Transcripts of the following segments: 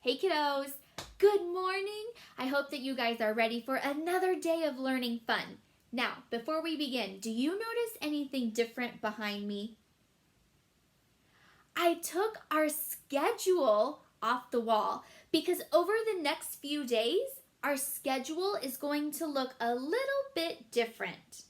Hey kiddos, good morning. I hope that you guys are ready for another day of learning fun. Now, before we begin, do you notice anything different behind me? I took our schedule off the wall because over the next few days, our schedule is going to look a little bit different.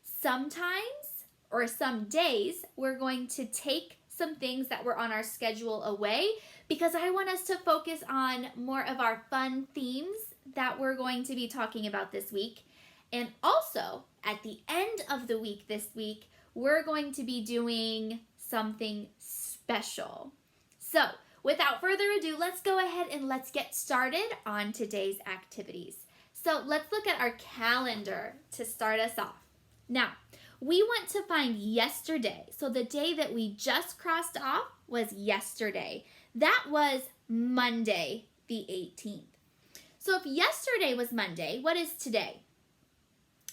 Sometimes, or some days, we're going to take some things that were on our schedule away because I want us to focus on more of our fun themes that we're going to be talking about this week. And also, at the end of the week this week, we're going to be doing something special. So, without further ado, let's go ahead and let's get started on today's activities. So, let's look at our calendar to start us off. Now, we want to find yesterday. So the day that we just crossed off was yesterday. That was Monday, the 18th. So if yesterday was Monday, what is today?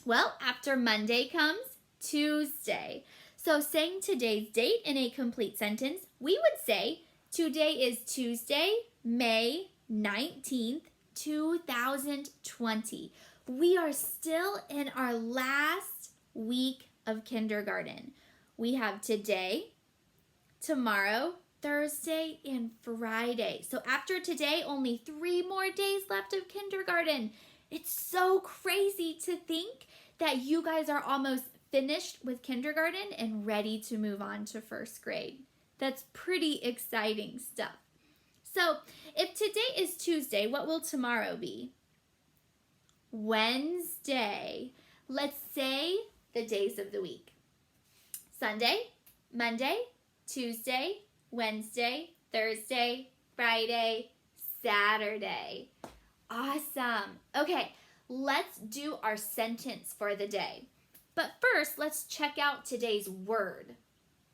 Well, after Monday comes Tuesday. So saying today's date in a complete sentence, we would say today is Tuesday, May 19th, 2020. We are still in our last week of kindergarten. We have today, tomorrow, Thursday, and Friday. So after today, only 3 more days left of kindergarten. It's so crazy to think that you guys are almost finished with kindergarten and ready to move on to first grade. That's pretty exciting stuff. So if today is Tuesday, what will tomorrow be? Wednesday. Let's say the days of the week. Sunday, Monday, Tuesday, Wednesday, Thursday, Friday, Saturday. Awesome. Okay, let's do our sentence for the day. But first, let's check out today's word.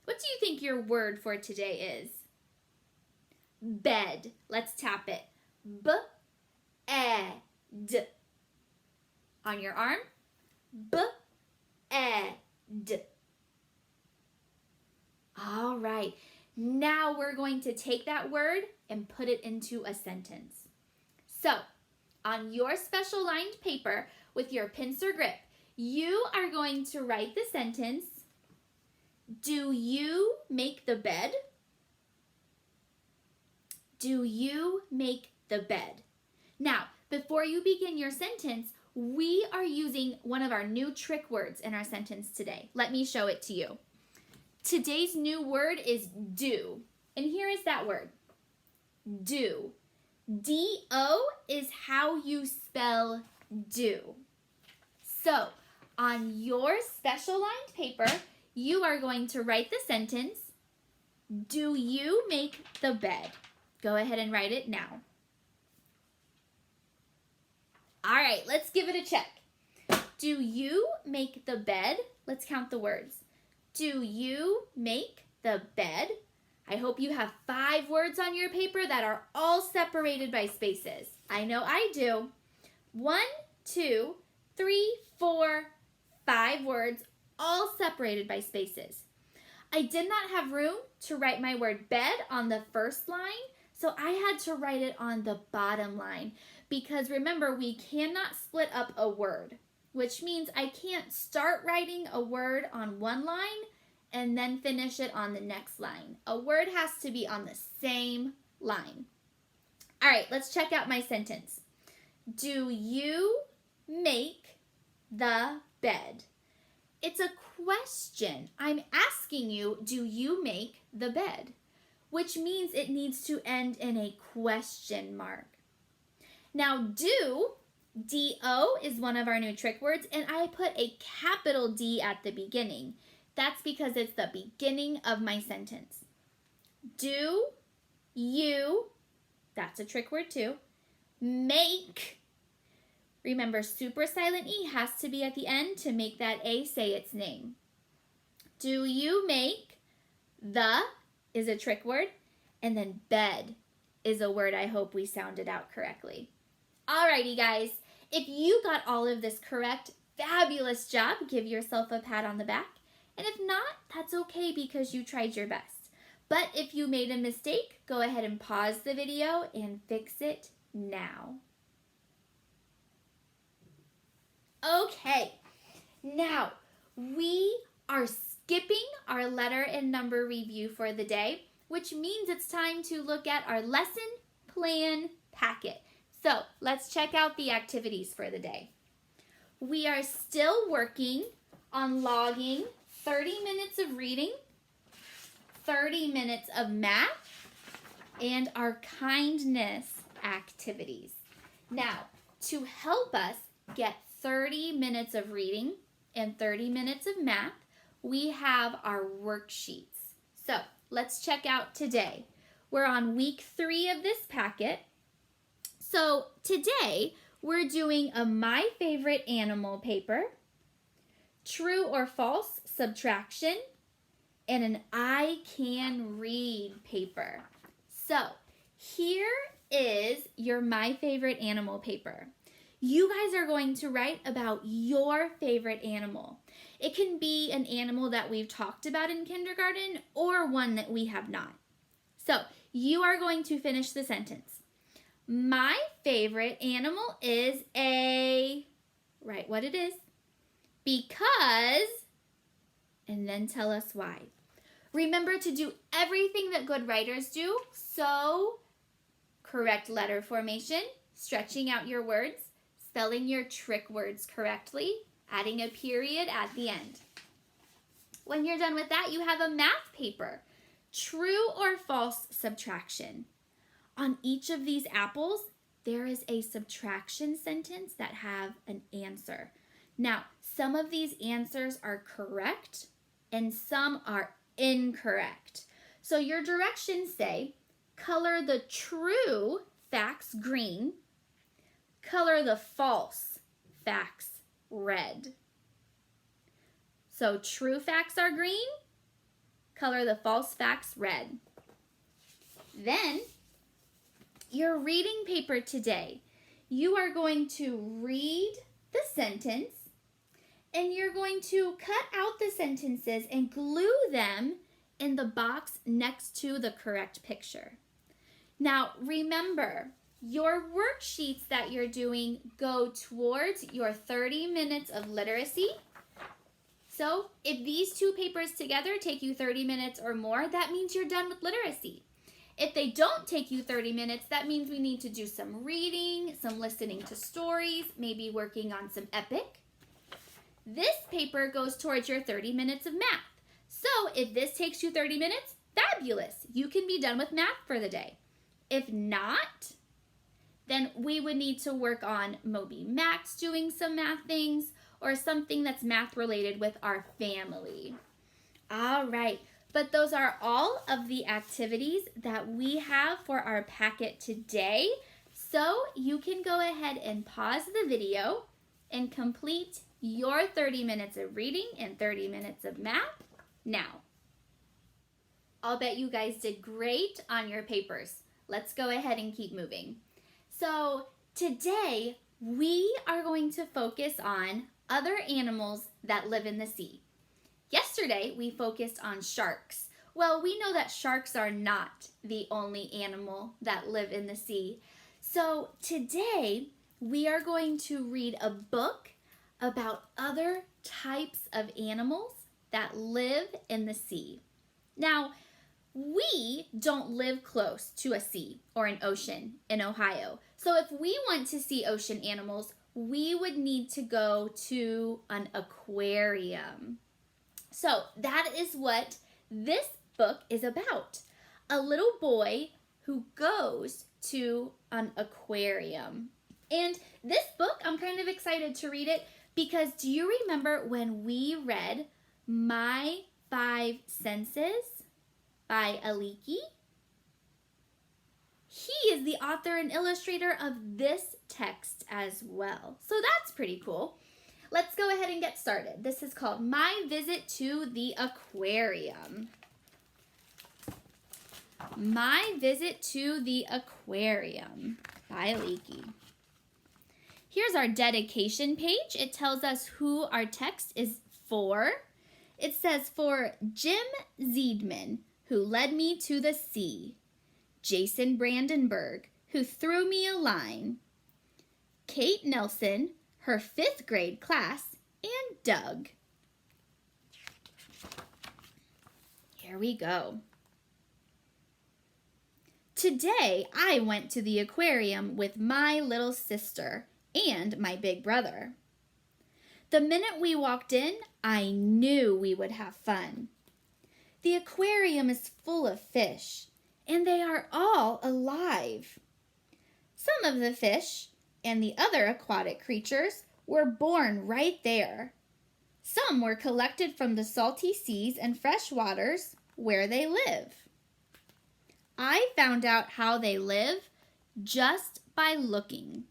What do you think your word for today is? Bed. Let's tap it. B-E-D. On your arm. B-E-D. All right, now we're going to take that word and put it into a sentence. So, on your special lined paper with your pincer grip, you are going to write the sentence, do you make the bed? Do you make the bed? Now, before you begin your sentence, we are using one of our new trick words in our sentence today. Let me show it to you. Today's new word is do. And here is that word. Do. D-O is how you spell do. So, on your special lined paper, you are going to write the sentence, do you make the bed? Go ahead and write it now. All right, let's give it a check. Do you make the bed? Let's count the words. Do you make the bed? I hope you have 5 words on your paper that are all separated by spaces. I know I do. 1, 2, 3, 4, 5 words, all separated by spaces. I did not have room to write my word bed on the first line, so I had to write it on the bottom line. Because remember, we cannot split up a word, which means I can't start writing a word on one line and then finish it on the next line. A word has to be on the same line. All right, let's check out my sentence. Do you make the bed? It's a question. I'm asking you, do you make the bed? Which means it needs to end in a question mark. Now, do, D-O, is one of our new trick words, and I put a capital D at the beginning. That's because it's the beginning of my sentence. Do you, that's a trick word too, make, remember super silent E has to be at the end to make that A say its name. Do you make, the is a trick word, and then bed is a word I hope we sounded out correctly. Alrighty guys, if you got all of this correct, fabulous job. Give yourself a pat on the back. And if not, that's okay because you tried your best. But if you made a mistake, go ahead and pause the video and fix it now. Okay, now we are skipping our letter and number review for the day, which means it's time to look at our lesson plan packet. So let's check out the activities for the day. We are still working on logging 30 minutes of reading, 30 minutes of math, and our kindness activities. Now, to help us get 30 minutes of reading and 30 minutes of math, we have our worksheets. So let's check out today. We're on week 3 of this packet. So today we're doing a My Favorite Animal paper, true or false subtraction, and an I Can Read paper. So here is your My Favorite Animal paper. You guys are going to write about your favorite animal. It can be an animal that we've talked about in kindergarten or one that we have not. So you are going to finish the sentence. My favorite animal is a, write what it is, because, and then tell us why. Remember to do everything that good writers do. So correct letter formation, stretching out your words, spelling your trick words correctly, adding a period at the end. When you're done with that, you have a math paper. True or false subtraction. On each of these apples, there is a subtraction sentence that have an answer. Now, some of these answers are correct and some are incorrect. So your directions say, color the true facts green, color the false facts red. So true facts are green, color the false facts red. Then, your reading paper today, you are going to read the sentence and you're going to cut out the sentences and glue them in the box next to the correct picture. Now, remember, your worksheets that you're doing go towards your 30 minutes of literacy. So if these two papers together take you 30 minutes or more, that means you're done with literacy. If they don't take you 30 minutes, that means we need to do some reading, some listening to stories, maybe working on some epic. This paper goes towards your 30 minutes of math. So if this takes you 30 minutes, fabulous. You can be done with math for the day. If not, then we would need to work on Moby Max doing some math things or something that's math related with our family. All right, but those are all of the activities that we have for our packet today. So you can go ahead and pause the video and complete your 30 minutes of reading and 30 minutes of math now. I'll bet you guys did great on your papers. Let's go ahead and keep moving. So today we are going to focus on other animals that live in the sea. Yesterday we focused on sharks. Well, we know that sharks are not the only animal that live in the sea. So today we are going to read a book about other types of animals that live in the sea. Now, we don't live close to a sea or an ocean in Ohio. So if we want to see ocean animals, we would need to go to an aquarium. So that is what this book is about. A little boy who goes to an aquarium. And this book, I'm kind of excited to read it because do you remember when we read My 5 Senses by Aliki? He is the author and illustrator of this text as well. So that's pretty cool. Let's go ahead and get started. This is called My Visit to the Aquarium. My Visit to the Aquarium by Aliki. Here's our dedication page. It tells us who our text is for. It says for Jim Zeidman, who led me to the sea. Jason Brandenburg, who threw me a line. Kate Nelson, her 5th grade class, and Doug. Here we go. Today, I went to the aquarium with my little sister and my big brother. The minute we walked in, I knew we would have fun. The aquarium is full of fish, and they are all alive. Some of the fish and the other aquatic creatures were born right there. Some were collected from the salty seas and fresh waters where they live. I found out how they live just by looking.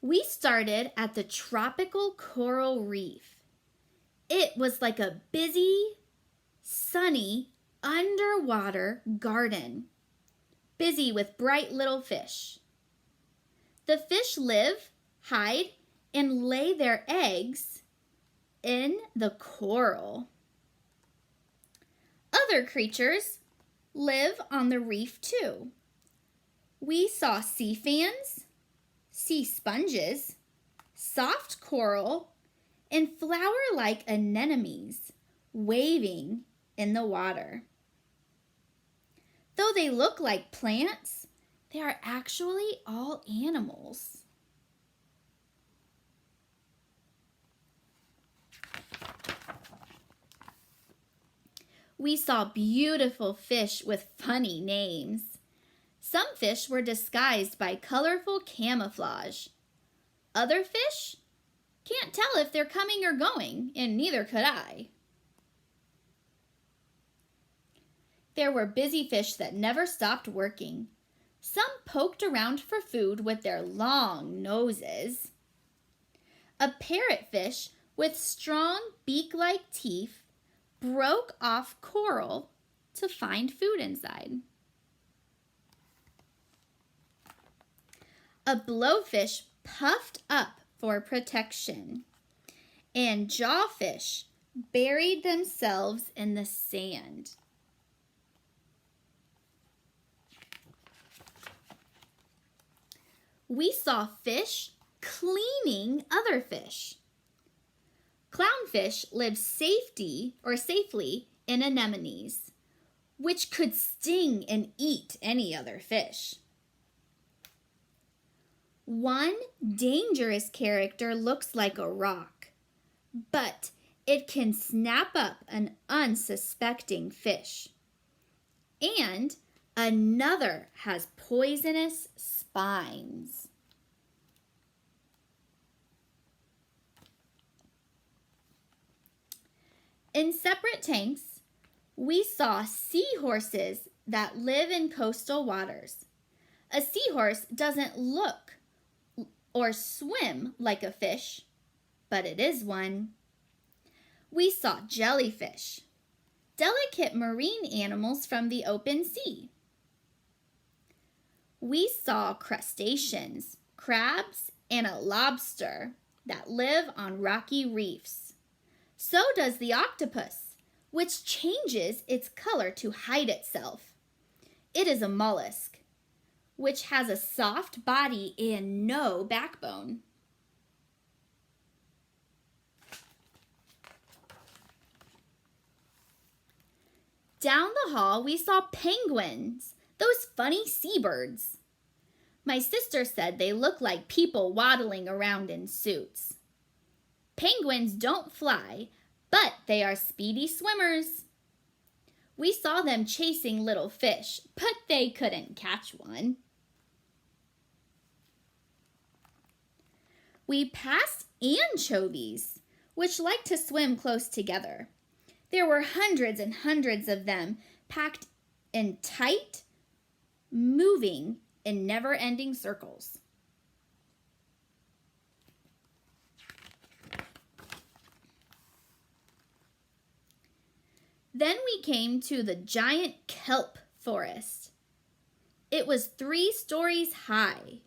We started at the tropical coral reef. It was like a busy, sunny, underwater garden, busy with bright little fish. The fish live, hide, and lay their eggs in the coral. Other creatures live on the reef too. We saw sea fans, sea sponges, soft coral, and flower-like anemones waving in the water. Though they look like plants, they are actually all animals. We saw beautiful fish with funny names. Some fish were disguised by colorful camouflage. Other fish can't tell if they're coming or going, and neither could I. There were busy fish that never stopped working. Some poked around for food with their long noses. A parrotfish with strong beak-like teeth broke off coral to find food inside. A blowfish puffed up for protection, and jawfish buried themselves in the sand. We saw fish cleaning other fish. Clownfish live safely in anemones, which could sting and eat any other fish. One dangerous character looks like a rock, but it can snap up an unsuspecting fish. And another has poisonous spines. In separate tanks, we saw seahorses that live in coastal waters. A seahorse doesn't look or swim like a fish, but it is one. We saw jellyfish, delicate marine animals from the open sea. We saw crustaceans, crabs, and a lobster that live on rocky reefs. So does the octopus, which changes its color to hide itself. It is a mollusk, which has a soft body and no backbone. Down the hall, we saw penguins, those funny seabirds. My sister said they look like people waddling around in suits. Penguins don't fly, but they are speedy swimmers. We saw them chasing little fish, but they couldn't catch one. We passed anchovies, which like to swim close together. There were hundreds and hundreds of them, packed in tight, moving in never-ending circles. Then we came to the giant kelp forest. It was 3 stories high.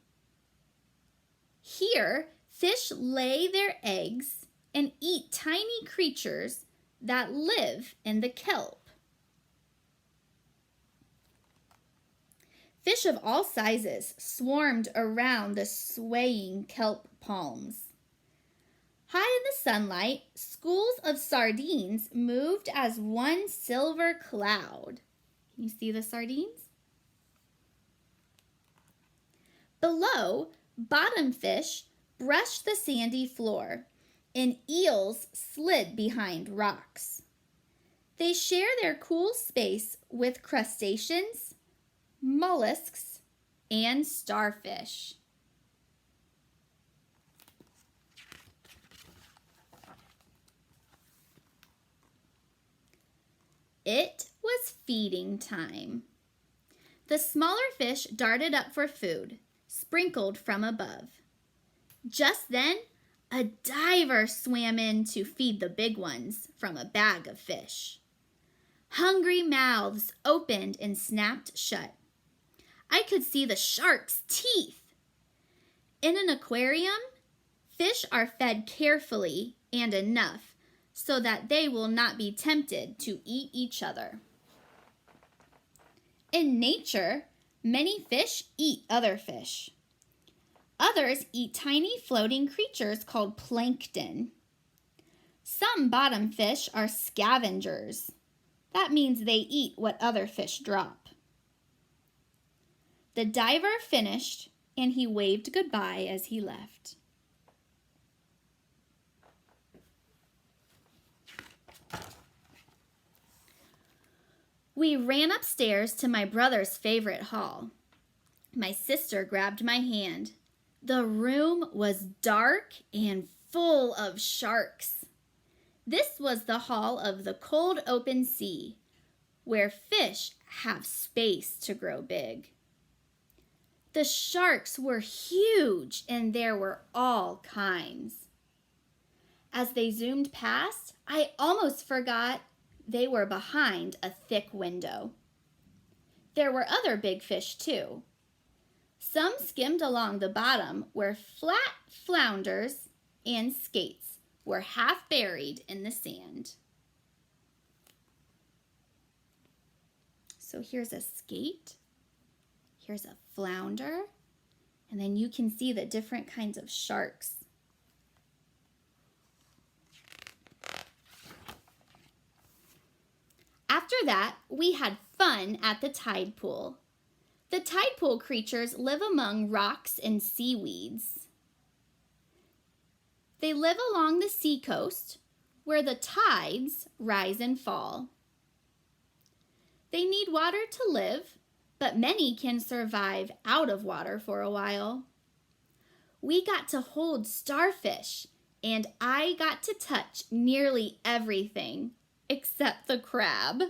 Here, fish lay their eggs and eat tiny creatures that live in the kelp. Fish of all sizes swarmed around the swaying kelp palms. High in the sunlight, schools of sardines moved as one silver cloud. Can you see the sardines? Below, bottom fish brushed the sandy floor, and eels slid behind rocks. They share their cool space with crustaceans, mollusks, and starfish. It was feeding time. The smaller fish darted up for food, sprinkled from above. Just then, a diver swam in to feed the big ones from a bag of fish. Hungry mouths opened and snapped shut. I could see the shark's teeth. In an aquarium, fish are fed carefully and enough so that they will not be tempted to eat each other. In nature, many fish eat other fish. Others eat tiny floating creatures called plankton. Some bottom fish are scavengers. That means they eat what other fish drop. The diver finished, and he waved goodbye as he left. We ran upstairs to my brother's favorite hall. My sister grabbed my hand. The room was dark and full of sharks. This was the hall of the cold open sea, where fish have space to grow big. The sharks were huge, and there were all kinds. As they zoomed past, I almost forgot they were behind a thick window. There were other big fish, too. Some skimmed along the bottom where flat flounders and skates were half buried in the sand. So here's a skate, here's a flounder, and then you can see the different kinds of sharks. After that, we had fun at the tide pool. The tide pool creatures live among rocks and seaweeds. They live along the seacoast where the tides rise and fall. They need water to live, but many can survive out of water for a while. We got to hold starfish, and I got to touch nearly everything except the crab.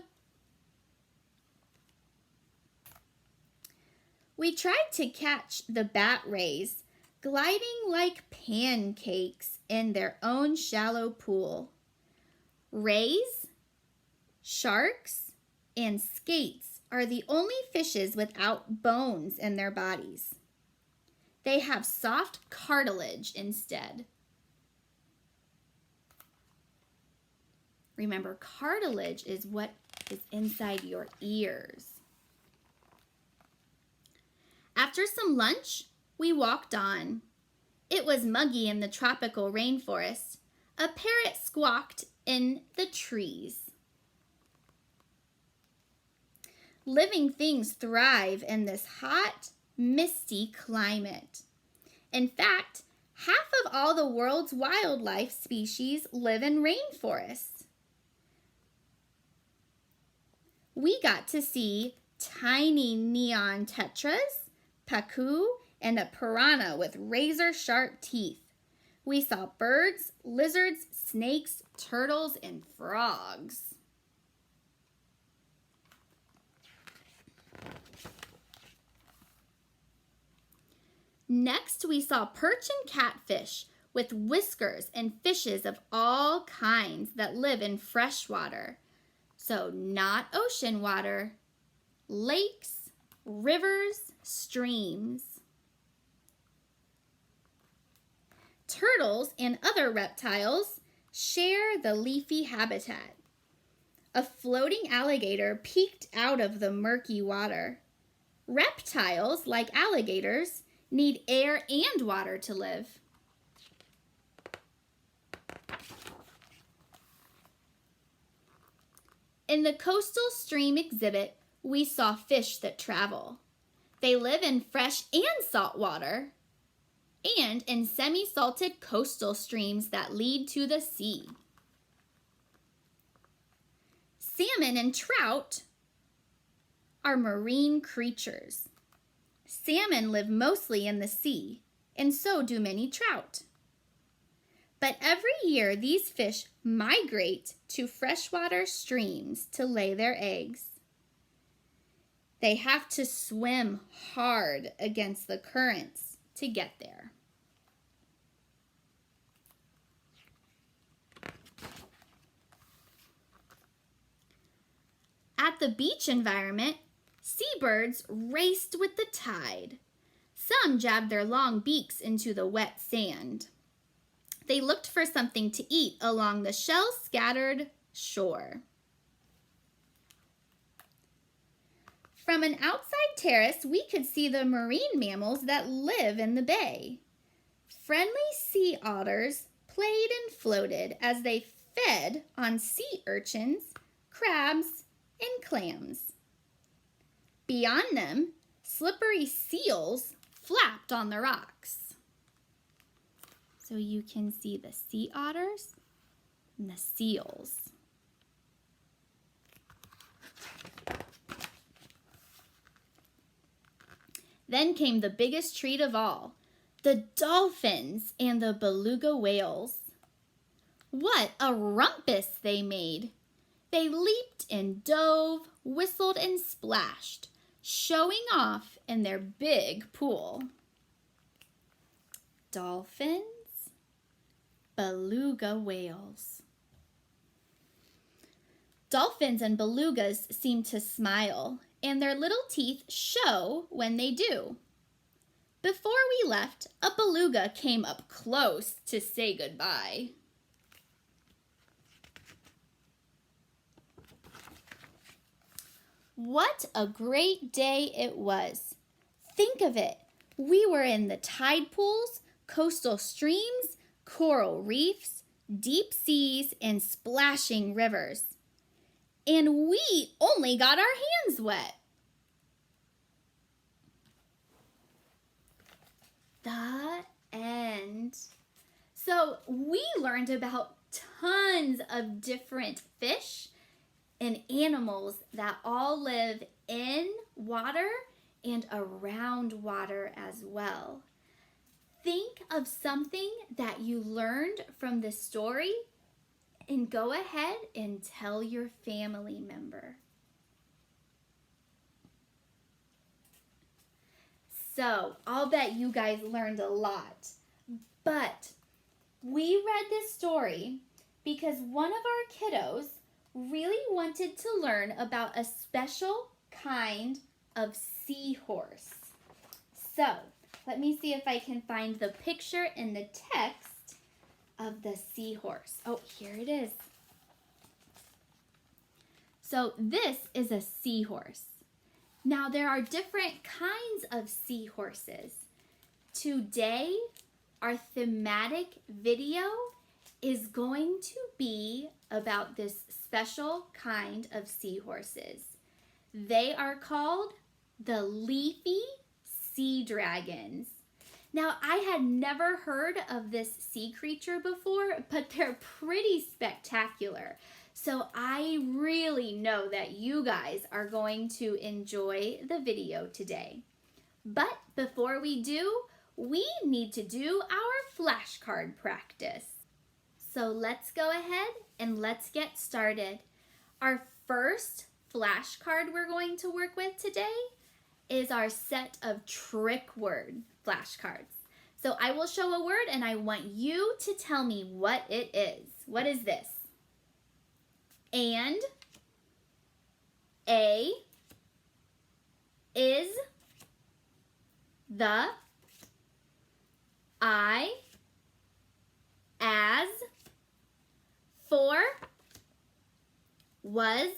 We tried to catch the bat rays, gliding like pancakes in their own shallow pool. Rays, sharks, and skates are the only fishes without bones in their bodies. They have soft cartilage instead. Remember, cartilage is what is inside your ears. After some lunch, we walked on. It was muggy in the tropical rainforest. A parrot squawked in the trees. Living things thrive in this hot, misty climate. In fact, half of all the world's wildlife species live in rainforests. We got to see tiny neon tetras, pacu, and a piranha with razor-sharp teeth. We saw birds, lizards, snakes, turtles, and frogs. Next, we saw perch and catfish with whiskers and fishes of all kinds that live in fresh water. So not ocean water, lakes, rivers, streams. Turtles and other reptiles share the leafy habitat. A floating alligator peeked out of the murky water. Reptiles, like alligators, need air and water to live. In the coastal stream exhibit, we saw fish that travel. They live in fresh and salt water, and in semi-salted coastal streams that lead to the sea. Salmon and trout are marine creatures. Salmon live mostly in the sea, and so do many trout. But every year, these fish migrate to freshwater streams to lay their eggs. They have to swim hard against the currents to get there. At the beach environment, seabirds raced with the tide. Some jabbed their long beaks into the wet sand. They looked for something to eat along the shell-scattered shore. From an outside terrace, we could see the marine mammals that live in the bay. Friendly sea otters played and floated as they fed on sea urchins, crabs, and clams. Beyond them, slippery seals flapped on the rocks. So you can see the sea otters and the seals. Then came the biggest treat of all, the dolphins and the beluga whales. What a rumpus they made! They leaped and dove, whistled and splashed, showing off in their big pool. Dolphins, beluga whales. Dolphins and belugas seem to smile, and their little teeth show when they do. Before we left, a beluga came up close to say goodbye. What a great day it was. Think of it. We were in the tide pools, coastal streams, coral reefs, deep seas, and splashing rivers. And we only got our hands wet. The end. So we learned about tons of different fish and animals that all live in water and around water as well. Think of something that you learned from this story and go ahead and tell your family member. So, I'll bet you guys learned a lot. But we read this story because one of our kiddos really wanted to learn about a special kind of seahorse. So, let me see if I can find the picture in the text of the seahorse. Oh, here it is. So, this is a seahorse. Now, there are different kinds of seahorses. Today, our thematic video is going to be about this special kind of seahorses. They are called the leafy sea dragons. Now, I had never heard of this sea creature before, but they're pretty spectacular. So I really know that you guys are going to enjoy the video today. But before we do, we need to do our flashcard practice. So let's go ahead and let's get started. Our first flashcard we're going to work with today is our set of trick word flashcards. So I will show a word and I want you to tell me what it is. What is this? And, a, is, the, I, as, For, was,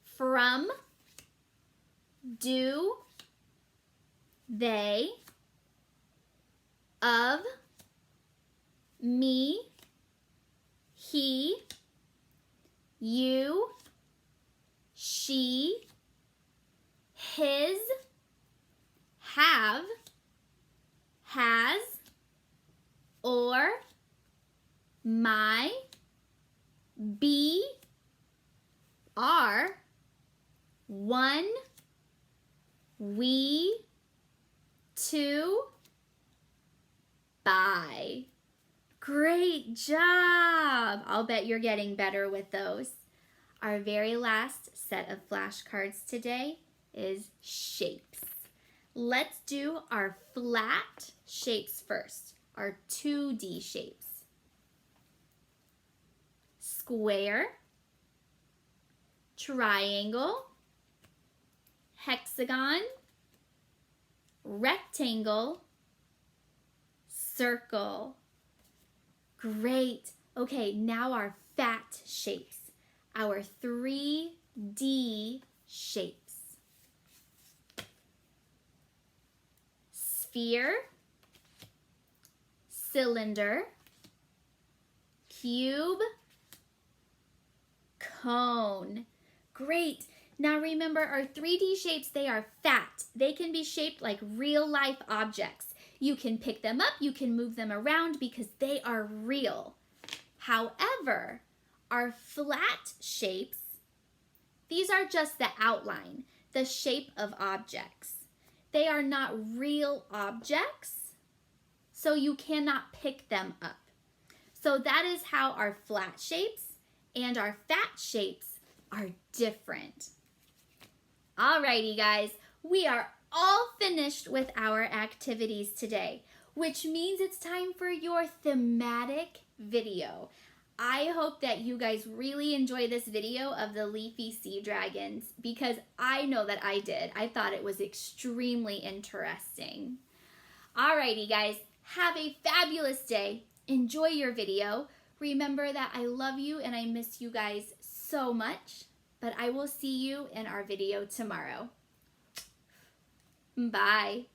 from, do, they, of, me, he, you, she, his, have, has, or, my, be, are, one, we, two, by. Great job! I'll bet you're getting better with those. Our very last set of flashcards today is shapes. Let's do our flat shapes first, our 2D shapes. Square, triangle, hexagon, rectangle, circle. Great. Okay, now our fat shapes, our 3D shapes. Sphere, cylinder, cube, cone. Great. Now remember, our 3D shapes, they are fat. They can be shaped like real life objects. You can pick them up, you can move them around because they are real. However, our flat shapes, these are just the outline, the shape of objects. They are not real objects, so you cannot pick them up. So that is how our flat shapes and our fat shapes are different. Alrighty guys, we are all finished with our activities today, which means it's time for your thematic video. I hope that you guys really enjoy this video of the leafy sea dragons because I know that I did. I thought it was extremely interesting. Alrighty guys, have a fabulous day. Enjoy your video. Remember that I love you and I miss you guys so much, but I will see you in our video tomorrow. Bye.